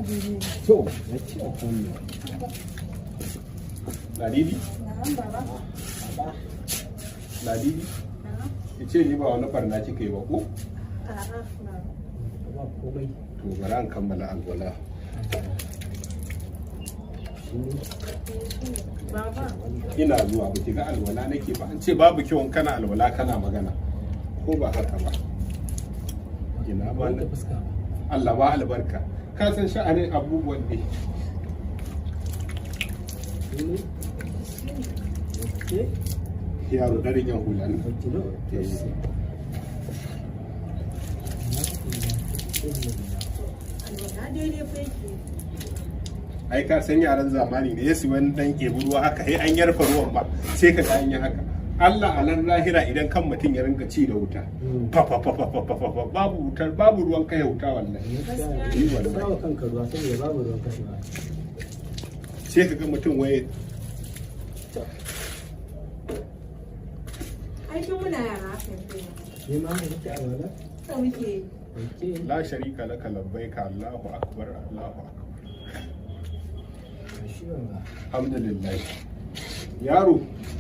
To, na ce a kunna. Ladidi? Ladidi? Ki ce ni ba wani barna kika yi ba ko? Ba komai. To bari an kammala alwala. Ina zuwa ba ki ga alwala nake ba an ce babu kyau in kana alwala kana magana ko ba haka ba. Ina ba na fuska. Allah ba albarka. Ka san sha'anin abubuwan ne. Yaro darin yan hula ne. Ai ka san yaran zamani ne yasu wani dan kebu ruwa haka sai an yarfa ruwan ba sai ka ga an yi haka. Allah a nan lahira idan kan mutum ya rinka ci da wuta babu wutar babu ruwan kai wuta wallahi Babu kanka ruwa saboda babu ruwan kashewa. sai ka ga mutum waye aikin muna yara Ni ma haka kike alwala? ta muke la sharika laka labbaika Allahu akbar Allahu akbar Shi wanga. alhamdulillah yaro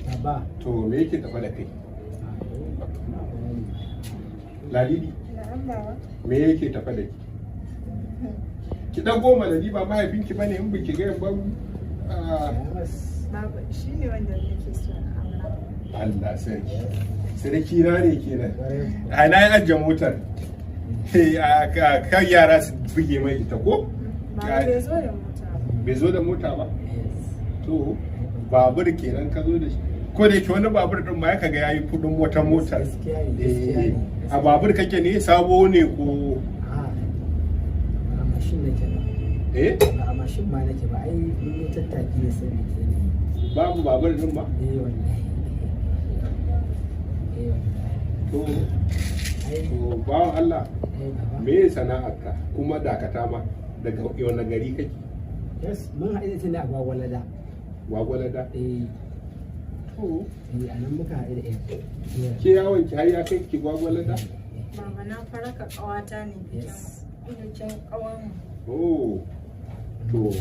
Baba. to me yake tafa da kai ladidi me yake tafa da ki ki dan goma da ba mahaifinki bane in biki ga ban babu shi ne wanda nake so Allah sarki sarki na ne kenan a na yi ajiye motar kan yara su buge mai ita ko bai zo da mota bai zo da mota ba to babur kenan ka zo da shi ko da yake wani babur din ma ya kaga yayi kudin wata motar a babur kake ne sabo ne ko a mashin nake ba. Ba a mashin ma nake ba, ai mun yi tattaki ne sai nake ne. babu babur din ba Wallahi. to Ai bawan Allah baba. me sana'arka kuma dakata ma daga wani gari kake Yes, mun haɗu da tana a Gwagwalada. Gwagwalada to A nan muka haɗu da ƴan. ke yawon ki har ya kai ki Gwagwalada mama na faraka kawata ne bikin kawan oh to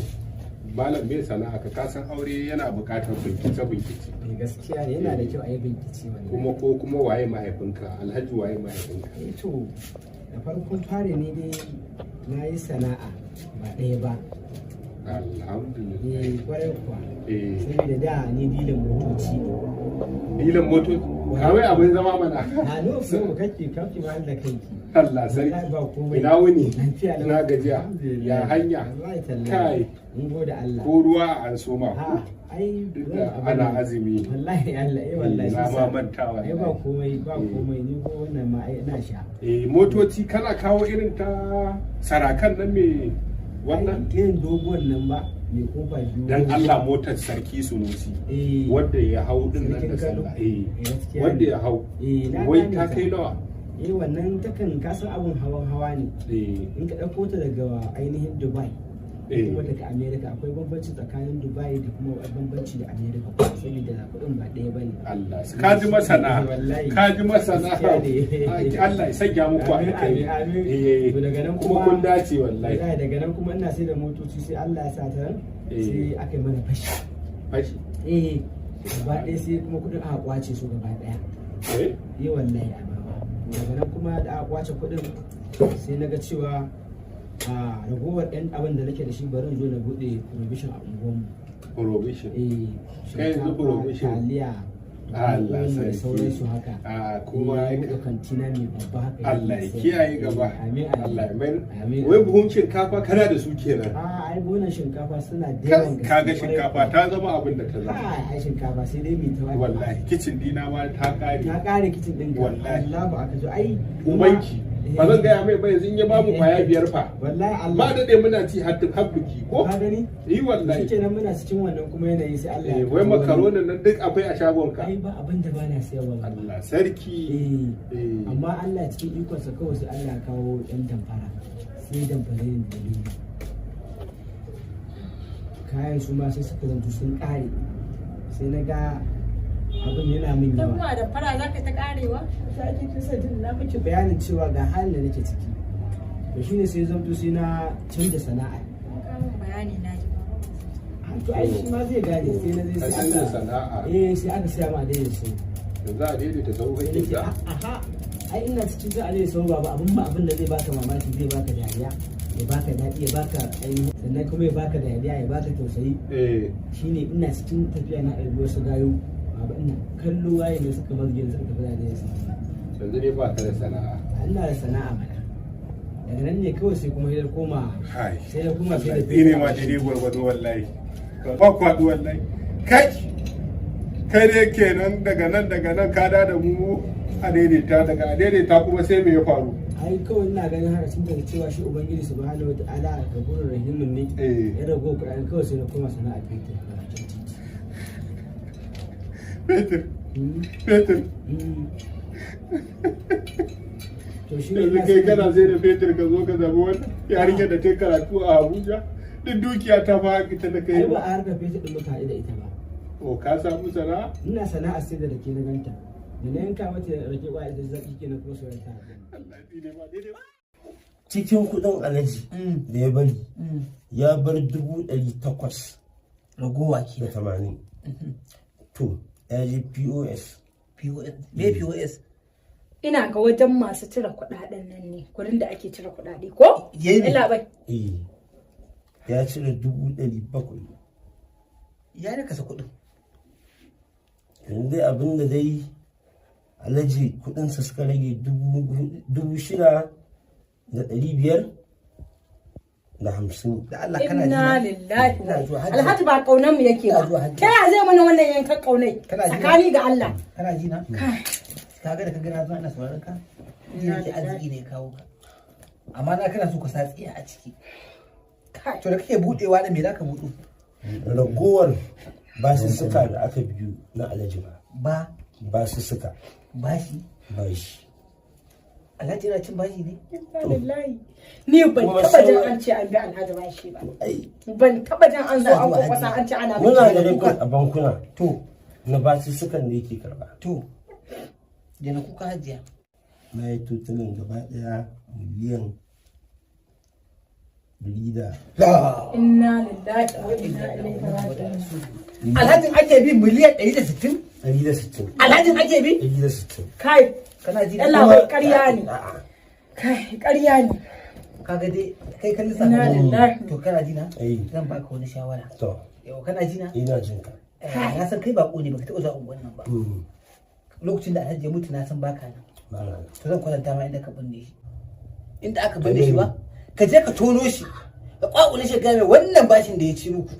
malam me sana'a ka san aure yana buƙatar bincike Gaskiya ne, yana da kyau a yi bincike wannan. kuma waye mahaifinka alhaji waye mahaifinka To, da farkon fare ne dai na yi sana'a ba ɗaya ba. alhamdulillah Kwarai kuwa. eh Saboda da ni dilan motoci. dilan moto kawai abin zama mana A no so kake ma da kanki. Allah sarki Wallahi ba komai. ina wuni Lafiya lau. ina gajiya Alhamdulillah. ya hanya Wallahi tallahi. kai Mun gode Allah. ko ruwa an soma Ha, ai duk da ana azumi wallahi Allah wallahi na shi ma sa. mantawa Ai ba komai ni ko wannan ma ai ina sha. motoci kana kawo irin ta sarakan nan me wannan Irin doguwan nan ba mai kofa biyu. dan Allah motar sarki sunusi Eh. wanda ya hau din nan da Sarkin Kano. sallah Gaskiya wanda ne. ya hau Na wai gane ta kai nawa wannan takan kasan abun hawa ne. In ka ɗauko ta daga ainihin Dubai. Kuma daga America akwai bambanci tsakanin Dubai da kuma bambanci da America saboda kuɗin ba ɗaya bane. Allah ka ji masana ka ji masana Allah ya sanya muku a kai To daga nan kuma kun dace wallahi daga nan kuma ina sai da motoci sai Allah ya sa ta sai aka yi mana fashi. fashi Gaba ɗaya sai kuma kuɗin aka kwace su gaba ɗaya. Wallahi a baba. Daga nan kuma da aka kwace kuɗin sai na ga cewa a ragowar ɗan abin da nake da shi bari in zo na buɗe provision a unguwarmu. provision kai yanzu Shinkafa, provision taliya, Allah da sarki sauransu haka. kuma Ya buɗe kantina mai babba haka. Allah ya kiyaye gaba Amin Allah ya mayar Amin. wai buhun shinkafa kana da su kenan Ai bunan shinkafa suna da yawan gaske. kaga shinkafa ta zama abin da ta zama Ai shinkafa sai dai mai ta wallahi kicin dina ma ta kare Na ƙare kicin ɗin ka. Wallahi. Allah ba aka zo ai. ubanki ba zan gaya mai ba yanzu in ya bamu kwaya biyar fa Wallahi Allah. ba daɗe muna ci har biki ko Ka gani? yi wallahi Shikenan muna cikin wannan kuma yanayi sai Allah ya wai kawo makaronin nan duk akwai a shagon ka ai ba abin da bana sayarwa ba. Allah sarki Amma Allah cikin ikonsa kawai sai Allah ya kawo ɗan damfara sai damfare ne da ni kayan su ma sai suka zanto sun ƙare sai na ga abin yana min ta yawa. kuma da fara za ka ta karewa Ta ake kisa din na miki bayanin cewa ga halin da nake ciki to shine sai zanto sai na canza sana'a bayani na ji to ai shi ma zai gane sai na zai sai aka sana'a sai aka siya ma daidai sai yanzu a daidaita sau kake ga aha ai ina cikin za a daidai sau ba abin da zai baka mamaki zai baka dariya ya baka daɗi ya baka ainihin sannan kuma ya baka dariya ya baka tausayi shine ina cikin tafiya na ɗari wasu gayo ba ina kallo waye ne suka bar gidan suka tafi da daidai sau yanzu ne ba ka da sana'a ina da sana'a mana daga nan ne kawai sai kuma hidar koma sai da kuma sai da ne ma daidai gwargwado wallahi ba kwaɗu wallahi kai dai kenan daga nan ka da mu a daidaita daga a daidaita kuma sai me ya faru ai kawai ina ganin haka sun daga cewa shi ubangiji subhanahu wata'ala ga gurin rahimin ne ya rago kuɗaɗen kawai sai na koma sana'a fetur to shi yanzu kai kana sai da fetur ka zo ka zama wannan yarinyar da ta yi karatu a Abuja duk dukiya ta fa ita da kai ba a harkar fetur din muka haɗu da ita ba o ka samu sana'a ina sana'a sai da rake na ganta da na yanka mata rake ba ita zaki kenan kuma sauran ta cikin kudin alaji da ya bari ya bar 800 ragowa da ke 80 to ya je POS me POS ina ga wajen masu cire kuɗaɗen nan ne gurin da ake cire kuɗaɗe ko yayi ila bai ya cire 700 ya da kasa kuɗin yanzu dai abinda dai alaji kudinsa suka rage 6,550 da Allah kana inna ji lillahi ina zuwa hajji. alhaji ba kaunan mu yake Ina ba zuwa hajji. ta yaya zai mana wannan yankan kaunai Kana ji na? tsakani ga Allah kana ji na kai ka ga da ka gana zuwa ina sauraron ka ni yake arziki ne ya kawo ka amma na kana so ka sa tsiya a ciki kai to da kake budewa da me za ka budu ragowar basussuka da aka biyu na alaji ba basussuka bashi bashi alhaji yana cin bashi ne inna lillahi ni ban Kuma taba jin sauran- an ce an bi alhaji bashi ba ai ban taba jin an zo Ina an zuwa kwakwasa hajji. an ce ana muna bishi da ba. rekod a bankuna to na basussukan da yake karba to da na kuka hajiya na yi tutunin gaba daya miliyan 100 inna lillahi wa inna ilaihi raji'un alhajin ake bi miliyan 160 160 alhajin ake bi 160 kai kana ji Allah bai ƙarya ne a'a kai ƙarya ne kaga dai kai kan Inna lissafa lillahi. to kana ji na Eh. zan baka wani shawara to yau kana ji na ina jin ka na san kai bako ne baka taɓa zuwa unguwan nan ba lokacin da alhaji ya mutu na san baka nan ba na to zan kwatanta ma inda ka binne shi inda aka binne shi ba ka je ka tono shi ka kwakule shi game wannan bashin da ya ci muku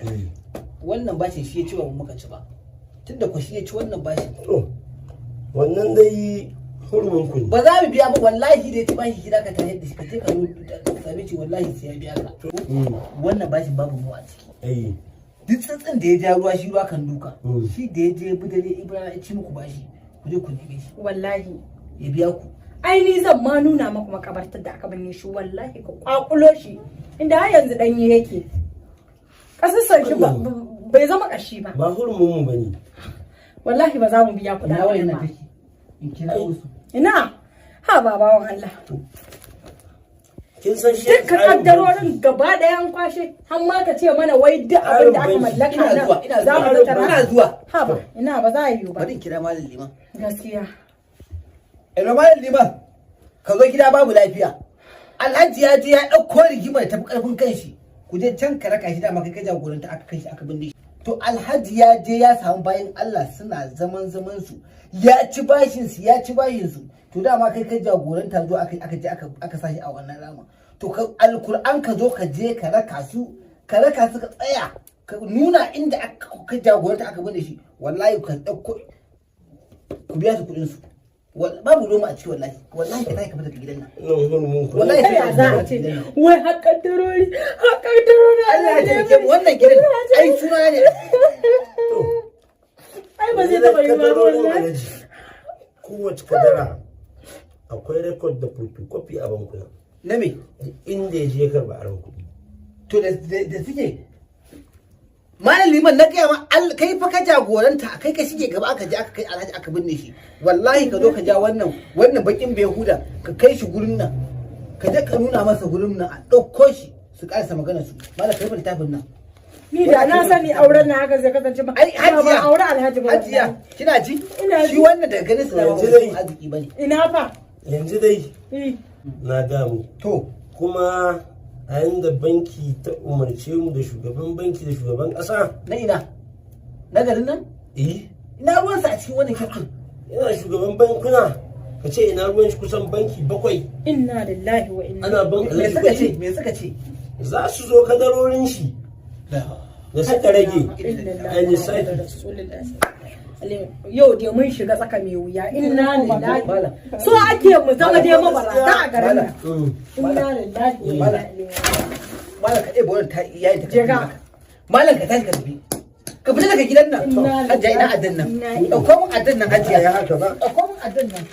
wannan bashin shi ya ci ba mu muka ci ba tunda ku shi ya ci wannan bashin to wannan dai hurumin ku ne ba za mu biya ba wallahi da ya ci bashi gida ka tare da shi ka je ka same shi wallahi sai ya biya ka wannan bashin babu mu a ciki eh duk tsantsin da ya ja ruwa shi ruwa kan duka Mm. shi da ya je budare ibrahim ya ci muku bashi ku je ku neme shi wallahi ya biya ku ai ni zan ma nuna maku makabartar da aka binne shi wallahi ka kwakulo shi inda har yanzu danye yake kasar shi bai zama kashi ba ba hurumin mu bane wallahi ba za mu biya ina kuɗaɗen wayan ba nan take in kira wasu ina ha ba bawan Allah kin san shi dukkan kaddarorin gaba ɗaya an kwashe har ma ka ce mana wai duk abin da aka mallaka ina nan zuwa ina za mu zuwa tattara ina zuwa ha ba ina ba za a yiwu ba bari in kira malam liman gaskiya ina malam liman ka zo gida babu lafiya alhaji ya je ya ɗauko rigimar tafi ƙarfin kanshi ku je can ka raka shi dama kai ka jagoranta aka kai shi aka binne shi to alhaji ya je ya samu bayan Allah suna zaman su ya ci bashin su to dama kai ka jagoranta zo aka je aka sashi a wannan rama to alkur'an ka zo ka je ka raka su ka tsaya ka nuna inda ka jagoranta aka binne shi wallahi ka ɗauko ku biya su kuɗin su babu roma a ciki wallahi ka tashi ka fita daga gidan nan nan hurumin ku wallahi kai ya za a ce wai har kaddarori Allah ya taimake mu wannan gidan ai suna ne to ai ba zai taɓa yi ba kadarorin wallahi alaji kowace kadara akwai rekod da photocopy a bankuna na me inda ya je karba aron kuɗi to da suke malam liman na gaya ma kai fa ka jagoranta kai ka shige gaba aka je aka kai alhaji aka binne shi wallahi ka zo ka ja wannan bakin bai huda ka kai shi gurin nan ka je ka nuna masa gurin nan a ɗauko shi su karasa magana su malam kai littafin nan Ni da na sani auren na haka zai kasance ba. ai hajiya Ba aure Alhaji ba. hajiya kina ji Ina shi ji. wannan daga ganin su da Yanzu ba dai. arziki bane Ina fa. yanzu dai Eh. na gamu to kuma a yanda banki ta umarce mu da shugaban banki da shugaban ƙasa na ina na garin nan ina ruwansa a cikin wannan kyaftin yana shugaban bankuna ka ce ina ruwan shi kusan banki 7 Inna lillahi wa inna ana ban me alhaji suka ce kuɗi me suka ce za su zo kadarorin shi da suka rage a lissafi yau dai mun shiga tsaka mai wuya inna lillahi so ake mu zama dai mabarata a garin nan inna lillahi wa inna ilaihi malam ka ɗaya bawar ta yayi ta Je ka. malam ka tashi ka tafi ka fita daga gidan nan Inna hajiya ina addan nan lillahi. ɗauko mun addan nan hajiya ya haka ba ɗauko mun addan nan